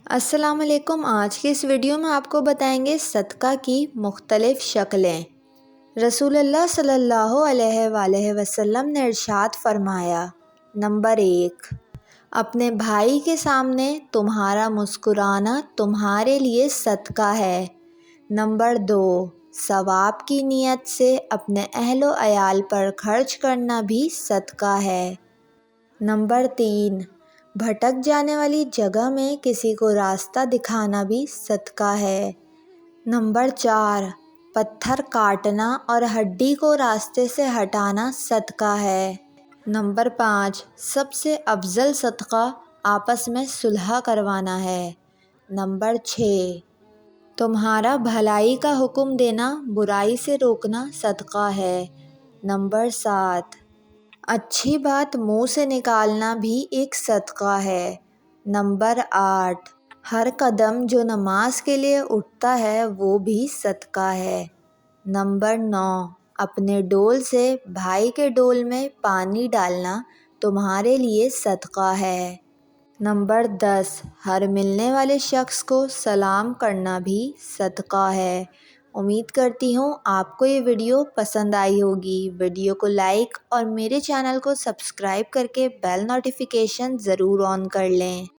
السلام علیکم۔ آج کی اس ویڈیو میں آپ کو بتائیں گے صدقہ کی مختلف شکلیں۔ رسول اللہ صلی اللہ علیہ وآلہ وسلم نے ارشاد فرمایا، نمبر 1، اپنے بھائی کے سامنے تمہارا مسکرانا تمہارے لیے صدقہ ہے۔ نمبر 2، ثواب کی نیت سے اپنے اہل و عیال پر خرچ کرنا بھی صدقہ ہے۔ نمبر 3، بھٹک جانے والی جگہ میں کسی کو راستہ دکھانا بھی صدقہ ہے۔ نمبر 4، پتھر کاٹنا اور ہڈی کو راستے سے ہٹانا صدقہ ہے۔ نمبر 5، سب سے افضل صدقہ آپس میں صلح کروانا ہے۔ نمبر 6، تمہارا بھلائی کا حکم دینا برائی سے روکنا صدقہ ہے۔ نمبر 7، اچھی بات منہ سے نکالنا بھی ایک صدقہ ہے۔ نمبر 8، ہر قدم جو نماز کے لیے اٹھتا ہے وہ بھی صدقہ ہے۔ نمبر 9، اپنے ڈول سے بھائی کے ڈول میں پانی ڈالنا تمہارے لیے صدقہ ہے۔ نمبر 10، ہر ملنے والے شخص کو سلام کرنا بھی صدقہ ہے۔ امید کرتی ہوں آپ کو یہ ویڈیو پسند آئی ہوگی۔ ویڈیو کو لائک اور میرے چینل کو سبسکرائب کر کے بیل نوٹیفیکیشن ضرور آن کر لیں۔